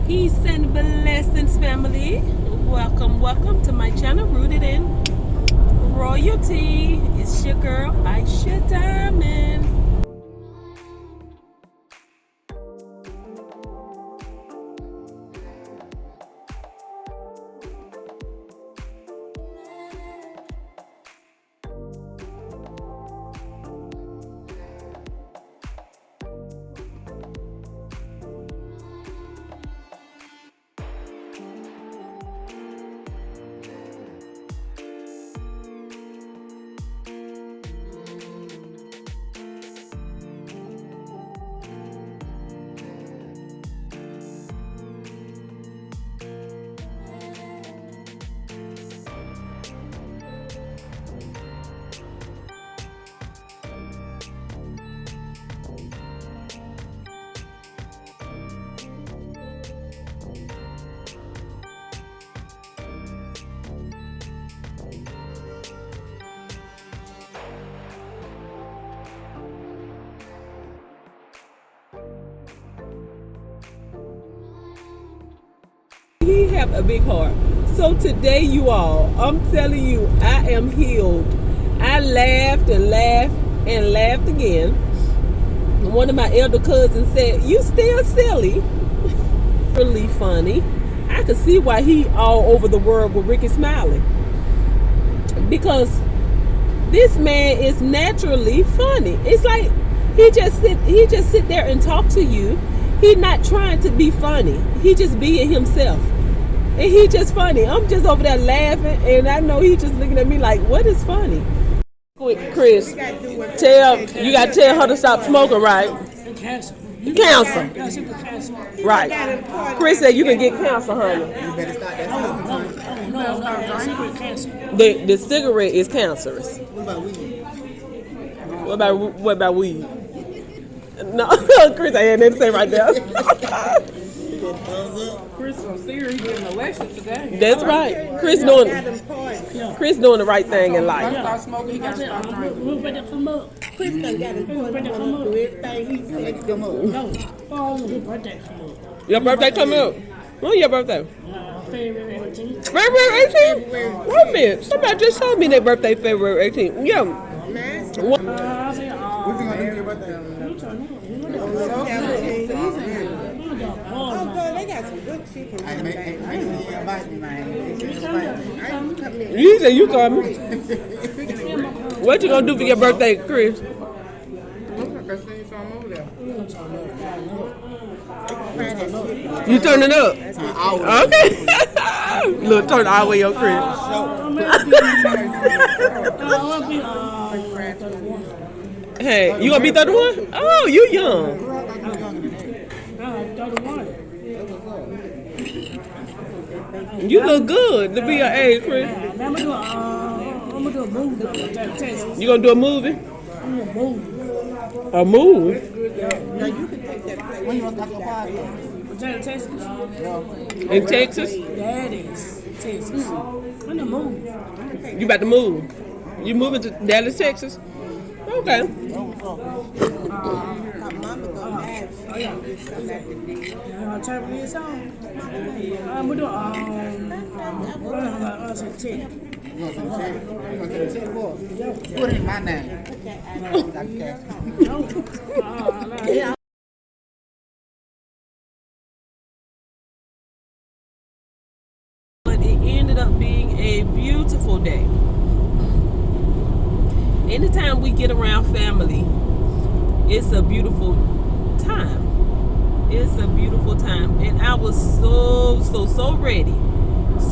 Peace and blessings, family. Welcome to my channel, Rooted in Royalty. It's your girl, Aisha Diamond. He have a big heart. So today, you all, I'm telling you, I am healed. I laughed and laughed and laughed again. One of my elder cousins said, "You still silly." Really funny. I could see why he all over the world with Ricky Smiley, because this man is naturally funny. It's like he just sit there and talk to you. He not trying to be funny. He just being himself. And he just funny. I'm just over there laughing, and I know he just looking at me like, what is funny? Chris, you gotta tell her to stop smoking, right? Cancer. Right. Chris said you can get cancer, honey. The cigarette is cancerous. What about weed? No, Chris, I had nothing to say right there. Chris is serious getting elected today. That's right. Chris doing the right thing in life. Smoking, he got to come up. Chris done got his boy to come up. Everything he said come up. No. Oh, his birthday come up. Your birthday coming up? When's your birthday? February 18th. February 18th? Wait a minute. Somebody just told me their birthday February 18th. Yeah. What you gonna do for your birthday? Oh, girl, they got some good chicken. Make sure you invite me, man. You said you coming. What you gonna do for your birthday, Chris? You turning up? Okay. Look, turn all the way up, Chris. Hey, you gonna be 31? Oh, you young. You look good to be your age, Chris. I'm gonna do a movie. You gonna do a movie? I'm gonna move. A move? Now you can take that. When you want to go party? Texas. In Texas? That is Texas. I'm gonna move. You about to move? You moving to Dallas, Texas? Okay. Turn this on. I'm gonna do check. You want some check? You want some check for? Put it in my name. Okay. But it ended up being a beautiful day. Anytime we get around family, it's a beautiful time. It's a beautiful time. And I was so ready.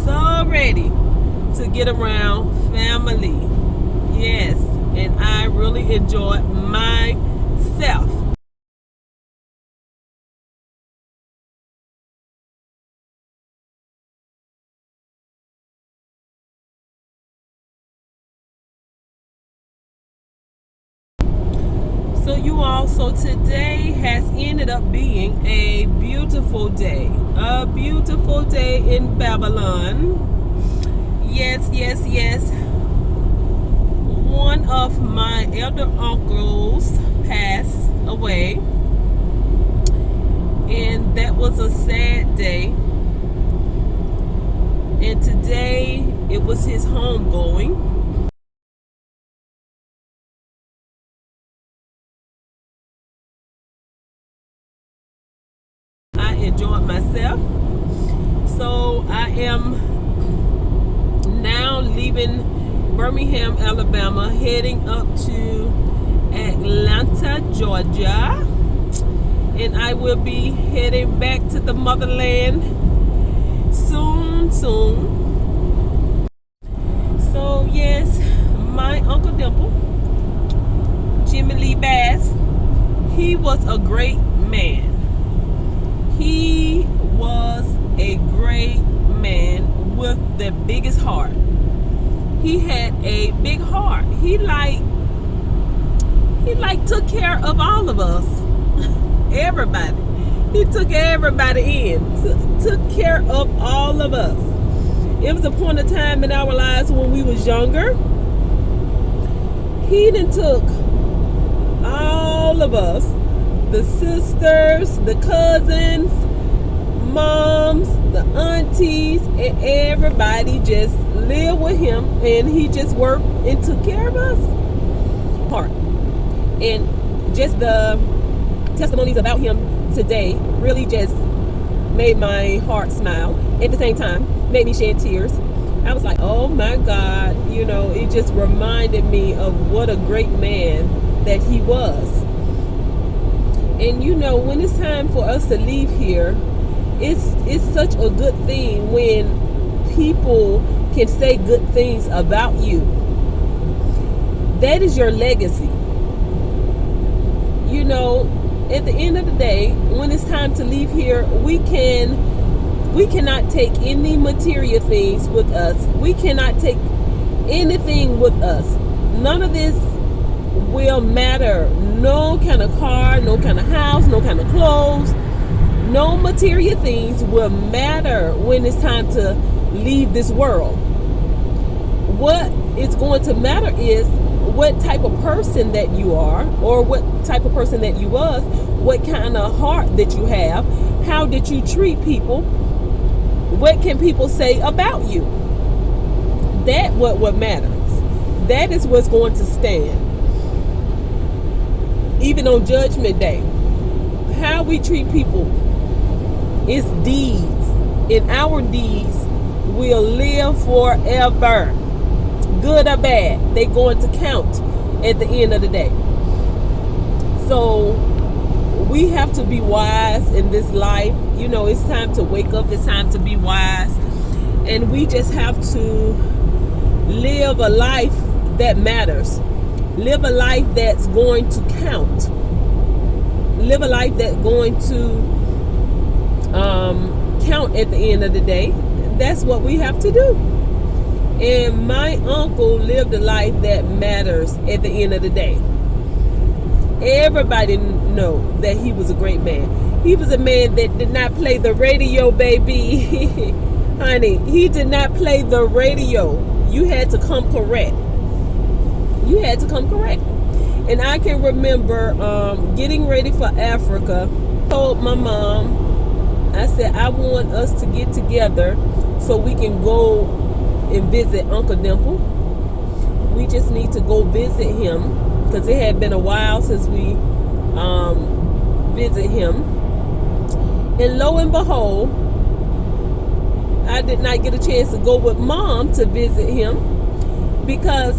So ready to get around family. Yes. And I really enjoyed myself. So you all, so today has ended up being a beautiful day. A beautiful day in Babylon. Yes, yes, yes. One of my elder uncles passed away. And that was a sad day. is his homegoing. I enjoyed myself. So I am now leaving Birmingham, Alabama, heading up to Atlanta, Georgia. And I will be heading back to the motherland soon. So yes, my Uncle Dimple, Jimmy Lee Bass, he was a great man. He was a great man with the biggest heart. He had a big heart. He took care of all of us. Everybody. He took everybody in. Took care of all of us. It was a point of time in our lives when we was younger. He done took all of us, the sisters, the cousins, moms, the aunties, and everybody just lived with him, and he just worked and took care of us. Heart. And just the testimonies about him today really just made my heart smile. At the same time, made me shed tears. I was like, oh my God, it just reminded me of what a great man that he was. And when it's time for us to leave here, it's such a good thing when people can say good things about you. That is your legacy. At the end of the day, when it's time to leave here, we cannot take any material things with us. We cannot take anything with us. None of this will matter. No kind of car, no kind of house, no kind of clothes, no material things will matter when it's time to leave this world. What is going to matter is what type of person that you are, or what type of person that you was, what kind of heart that you have, how did you treat people, what can people say about you. That what matters. That is what's going to stand. Even on Judgment Day, how we treat people is deeds, and our deeds will live forever. Good or bad, they're going to count at the end of the day. So we have to be wise in this life. It's time to wake up. It's time to be wise. And we just have to live a life that matters. Live a life that's going to count. Live a life that's going to count at the end of the day. That's what we have to do. And my uncle lived a life that matters at the end of the day. Everybody know that he was a great man. He was a man that did not play the radio, baby. Honey, he did not play the radio. You had to come correct. You had to come correct. And I can remember getting ready for Africa. I told my mom, I said, I want us to get together so we can go and visit Uncle Dimple. We just need to go visit him because it had been a while since we visit him. And lo and behold, I did not get a chance to go with Mom to visit him because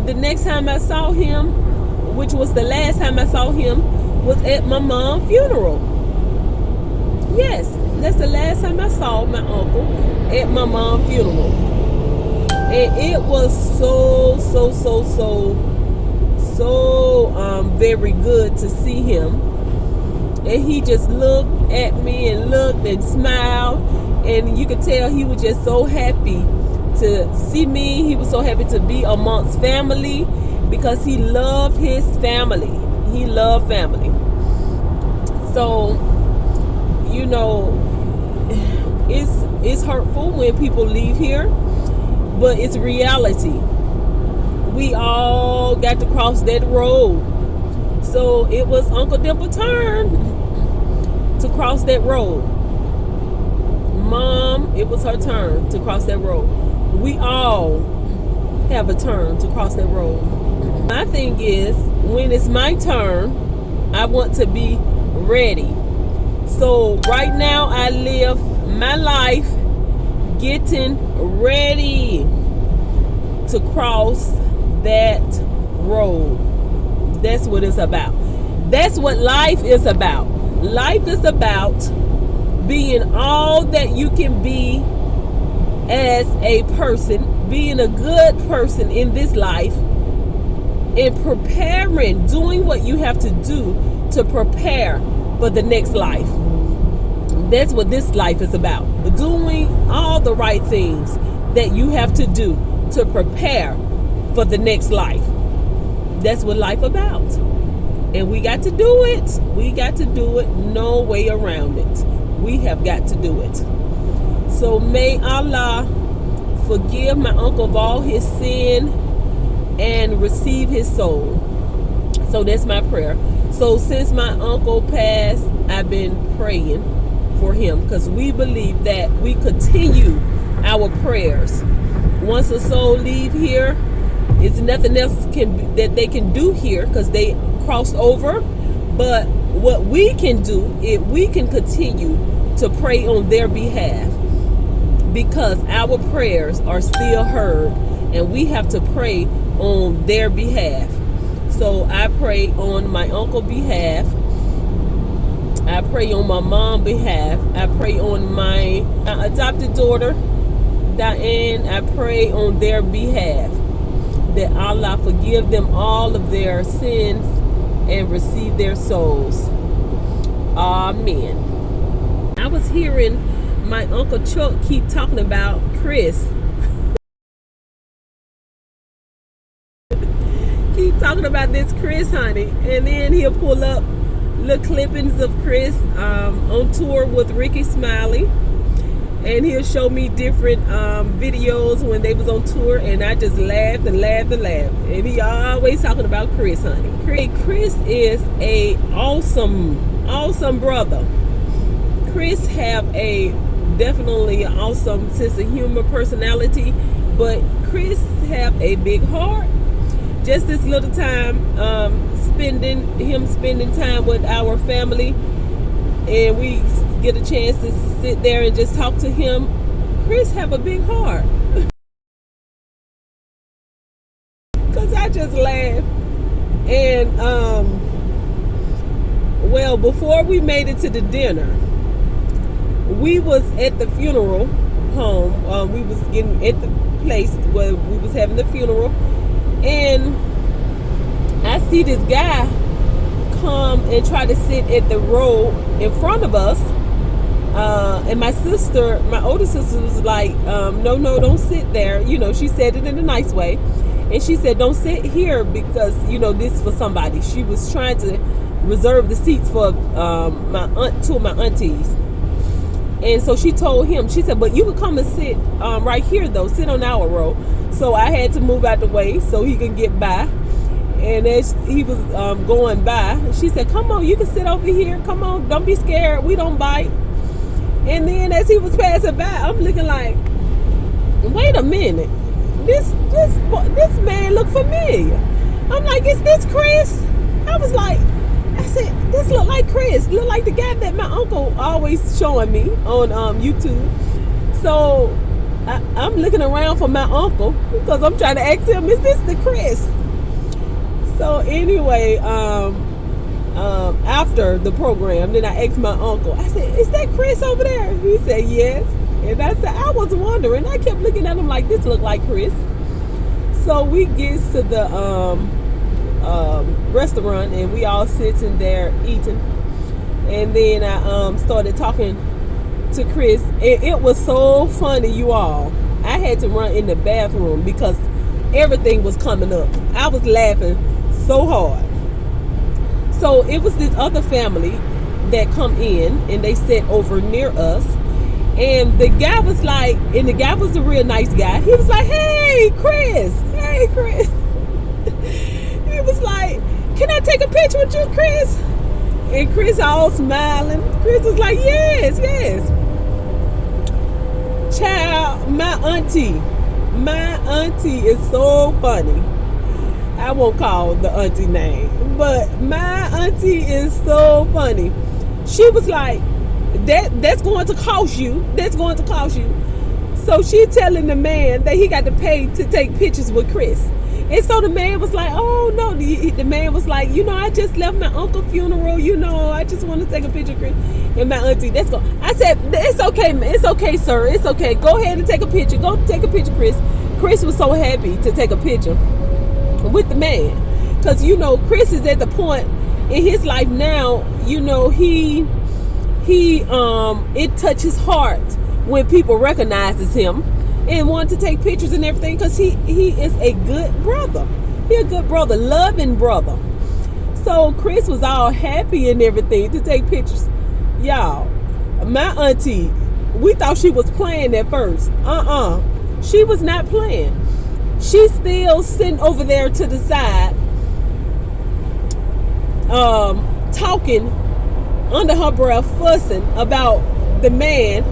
the next time I saw him, which was the last time I saw him, was at my mom's funeral. Yes, that's the last time I saw my uncle, at my mom's funeral. And it was so very good to see him. And he just looked at me and looked and smiled, and you could tell he was just so happy to see me. He was so happy to be amongst family because he loved his family. He loved family. So, it's hurtful when people leave here, but it's reality. We all got to cross that road. So it was Uncle Dimple's turn to cross that road. Mom, it was her turn to cross that road. we all have a turn to cross that road. My thing is, when it's my turn, I want to be ready. So right now I live my life getting ready to cross that road. That's what it's about. That's what life is about. Life is about being all that you can be as a person, being a good person in this life, and preparing, doing what you have to do to prepare for the next life. That's what this life is about. Doing all the right things that you have to do to prepare for the next life. That's what life about. And we got to do it. We got to do it. No way around it. We have got to do it. So may Allah forgive my uncle of all his sin and receive his soul. So that's my prayer. So since my uncle passed, I've been praying for him, because we believe that we continue our prayers. Once a soul leave here, it's nothing else that they can do here, because they crossed over. But what we can do is we can continue to pray on their behalf, because our prayers are still heard, and we have to pray on their behalf. So I pray on my uncle's behalf. I pray on my mom's behalf. I pray on my adopted daughter, Diane. I pray on their behalf that Allah forgive them all of their sins and receive their souls. Amen. I was hearing my Uncle Chuck keep talking about Chris. Keep talking about this Chris, honey. And then he'll pull up little clippings of Chris on tour with Ricky Smiley. And he'll show me different videos when they was on tour, and I just laughed and laughed and laughed. And he always talking about Chris, honey. Chris is a awesome brother. Chris have a definitely an awesome sense of humor, personality, but Chris have a big heart. Just this little time spending time with our family, and we get a chance to sit there and just talk to him. Chris have a big heart. Cause I just laugh. And well, before we made it to the dinner, we was at the funeral home. We was getting at the place where we was having the funeral, and I see this guy come and try to sit at the row in front of us. And my older sister was like, no, don't sit there. You know, she said it in a nice way. And she said, don't sit here because, you know, this is for somebody. She was trying to reserve the seats for two of my aunties. And so she told him, she said, but you can come and sit right here, though. Sit on our row. So I had to move out the way so he could get by. And as he was going by, she said, come on, you can sit over here. Come on, don't be scared. We don't bite. And then as he was passing by, I'm looking like, wait a minute. This man look familiar. I'm like, is this Chris? I was like, I said, this look like Chris. Look like the guy that my uncle always showing me on YouTube. So I'm looking around for my uncle because I'm trying to ask him, is this the Chris? So anyway, after the program, then I asked my uncle, I said, is that Chris over there? He said, yes. And I said, I was wondering. I kept looking at him like, this look like Chris. So we get to the restaurant, and we all sitting there eating. And then I started talking to Chris. And it was so funny, you all. I had to run in the bathroom because everything was coming up. I was laughing so hard. So it was this other family that come in, and they sat over near us. And the guy was like, and the guy was a real nice guy. He was like, hey, Chris. He was like, can I take a picture with you, Chris? And Chris all smiling. Chris was like, yes. Child, my auntie My auntie is so funny. I won't call the auntie name, but my auntie is so funny. She was like, that's going to cost you. That's going to cost you. So she telling the man that he got to pay to take pictures with Chris. And so the man was like, oh no. The man was like, I just left my uncle's funeral. I just want to take a picture of Chris. And my auntie, let's go. I said, it's okay, it's okay, sir. It's okay. Go ahead and take a picture. Go take a picture, Chris. Chris was so happy to take a picture with the man. Because, Chris is at the point in his life now, it touches his heart when people recognizes him and want to take pictures and everything, because he is a good brother. He a good brother, loving brother. So Chris was all happy and everything to take pictures. Y'all, my auntie, we thought she was playing at first. She was not playing. She's still sitting over there to the side, talking under her breath, fussing about the man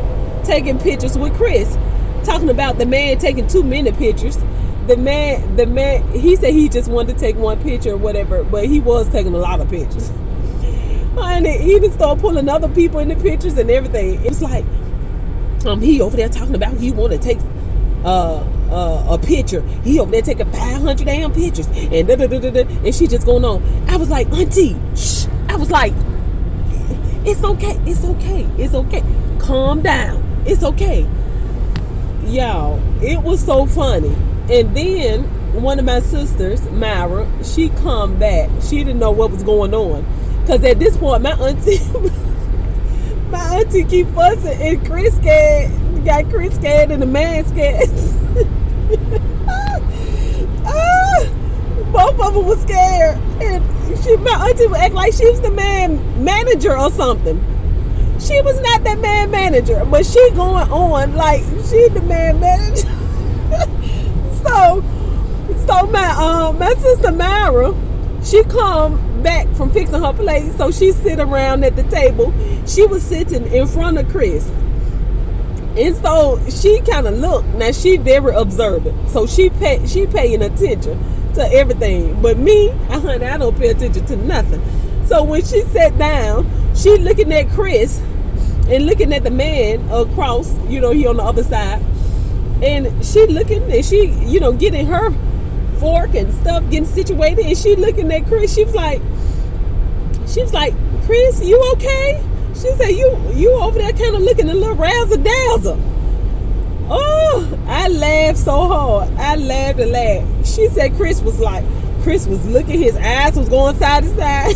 taking pictures with Chris, talking about the man taking too many pictures. The man, he said he just wanted to take one picture or whatever, but he was taking a lot of pictures. And he just started pulling other people in the pictures and everything. It was like, he over there talking about he want to take a picture. He over there taking 500 damn pictures, and and she just going on. I was like, auntie, shh. I was like, it's okay, it's okay, it's okay. Calm down. It's okay. Y'all, it was so funny. And then one of my sisters, Myra, she come back. She didn't know what was going on, because at this point my auntie keep fussing, and Chris scared. Got Chris scared and the man scared. Both of them were scared, and my auntie would act like she was the man manager or something. She was not that man manager, but she going on like she the man manager. So my sister Myra, she come back from fixing her plate, so she sit around at the table. She was sitting in front of Chris, and so she kind of looked. Now she very observant, so she paying attention to everything. But me, honey, I don't pay attention to nothing. So when she sat down, she looking at Chris and looking at the man across, he on the other side. And she looking, and she, getting her fork and stuff, getting situated. And she looking at Chris. She was like, Chris, you okay? She said, you over there kind of looking a little razzle-dazzle. Oh, I laughed so hard. I laughed and laughed. She said Chris was looking, his eyes was going side to side.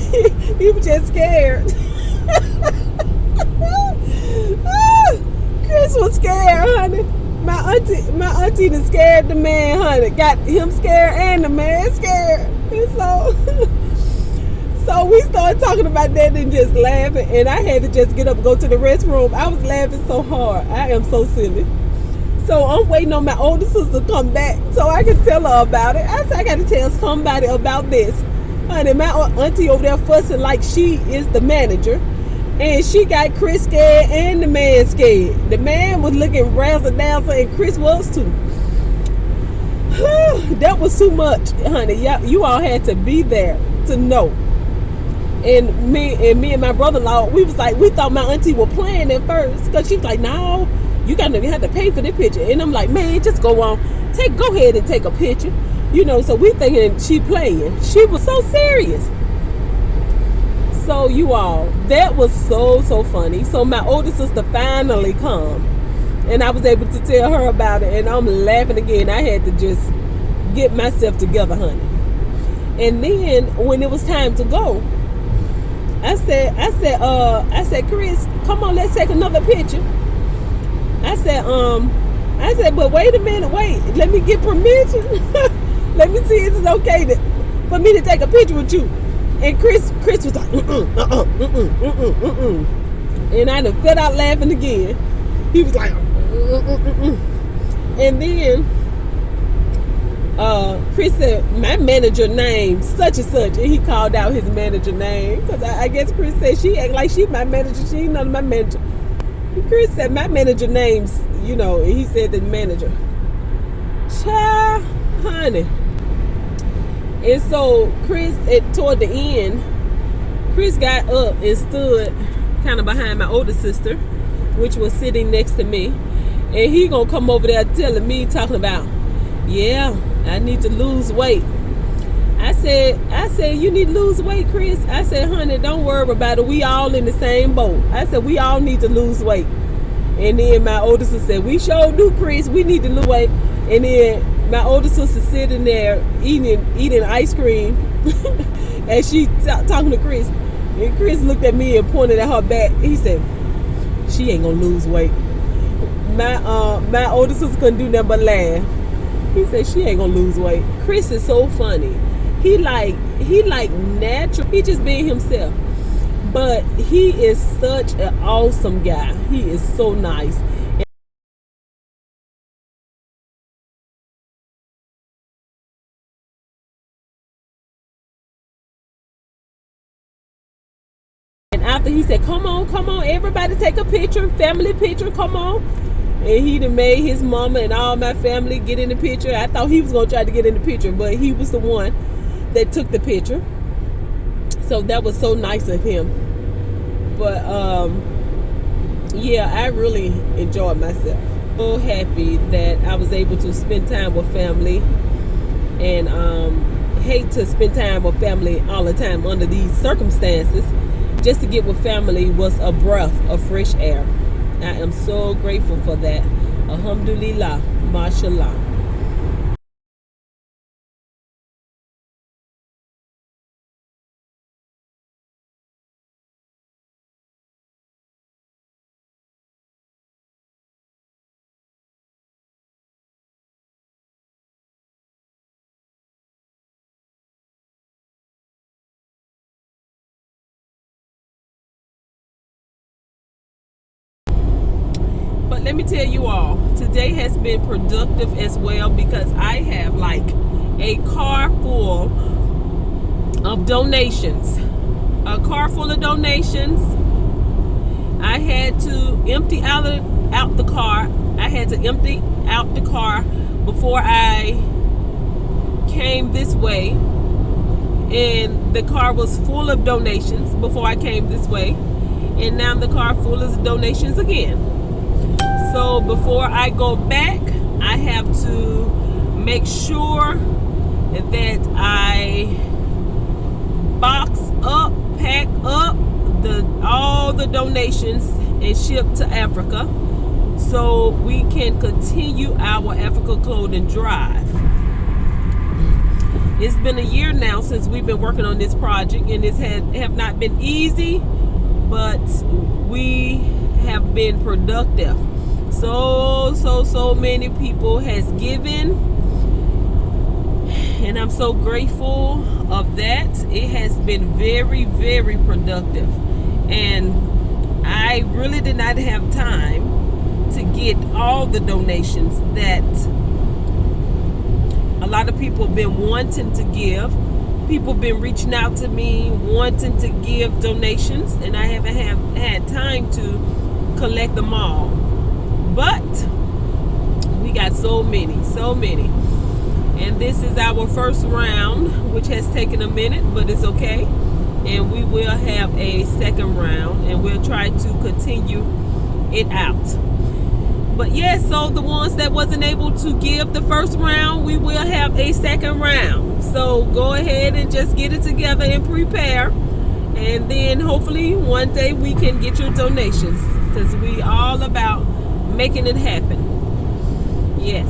He was just scared. Chris was scared, honey. My auntie done scared the man, honey. Got him scared and the man scared. And so we started talking about that and just laughing. And I had to just get up and go to the restroom. I was laughing so hard. I am so silly. So I'm waiting on my older sister to come back so I can tell her about it. I said, I got to tell somebody about this. Honey, my auntie over there fussing like she is the manager. And she got Chris scared and the man scared. The man was looking razzle-dazzle and Chris was too. That was too much, honey. You all had to be there to know. And me and my brother-in-law, we thought my auntie was playing at first, because she was like, no, you have to pay for the picture. And I'm like, man, just go on. Go ahead and take a picture. So we thinking she playing. She was so serious. So you all, that was so funny. So my older sister finally come, and I was able to tell her about it, and I'm laughing again. I had to just get myself together, honey. And then when it was time to go, I said, Chris, come on, let's take another picture. I said, but wait a minute, let me get permission. Let me see if it's okay for me to take a picture with you. And Chris was like, and I done fell out laughing again. He was like, And then Chris said, my manager name, such and such. And he called out his manager name. Because I guess Chris said she act like she my manager. She ain't none of my manager. Chris said, my manager name's, and he said the manager. Child, honey. And so Chris, toward the end, Chris got up and stood kind of behind my older sister, which was sitting next to me. And he gonna come over there telling me, talking about, yeah, I need to lose weight. I said, you need to lose weight, Chris. I said, honey, don't worry about it. We all in the same boat. I said, we all need to lose weight. And then my older sister said, we sure do, Chris. We need to lose weight. And then my older sister sitting there eating ice cream. And she talking to Chris. And Chris looked at me and pointed at her back. He said, she ain't gonna lose weight. My older sister couldn't do nothing but laugh. He said, she ain't gonna lose weight. Chris is so funny. He like natural. He just being himself. But he is such an awesome guy. He is so nice. And after he said, come on, everybody take a picture, family picture, come on. And he done made his mama and all my family get in the picture. I thought he was gonna try to get in the picture, but he was the one that took the picture. So that was so nice of him. But yeah, I really enjoyed myself. So happy that I was able to spend time with family, and hate to spend time with family all the time under these circumstances. Just to get with family was a breath of fresh air. I am so grateful for that. Alhamdulillah, mashallah. But let me tell you all, today has been productive as well, because I have like a car full of donations. A car full of donations. I had to empty out the car. I had to empty out the car before I came this way. And the car was full of donations before I came this way. And now the car full of donations again. So before I go back, I have to make sure that I box up, pack up all the donations and ship to Africa, so we can continue our Africa Clothing Drive. It's been a year now since we've been working on this project, and it have not been easy, but we have been productive. So many people has given, and I'm so grateful of that. It has been very, very productive, and I really did not have time to get all the donations that a lot of people have been wanting to give. People have been reaching out to me wanting to give donations, and I haven't had time to collect them all. But we got so many. And this is our first round, which has taken a minute, but it's okay. And we will have a second round, and we'll try to continue it out. But yes, so the ones that wasn't able to give the first round, we will have a second round. So go ahead and just get it together and prepare. And then hopefully one day we can get your donations, because we all about making it happen. Yes.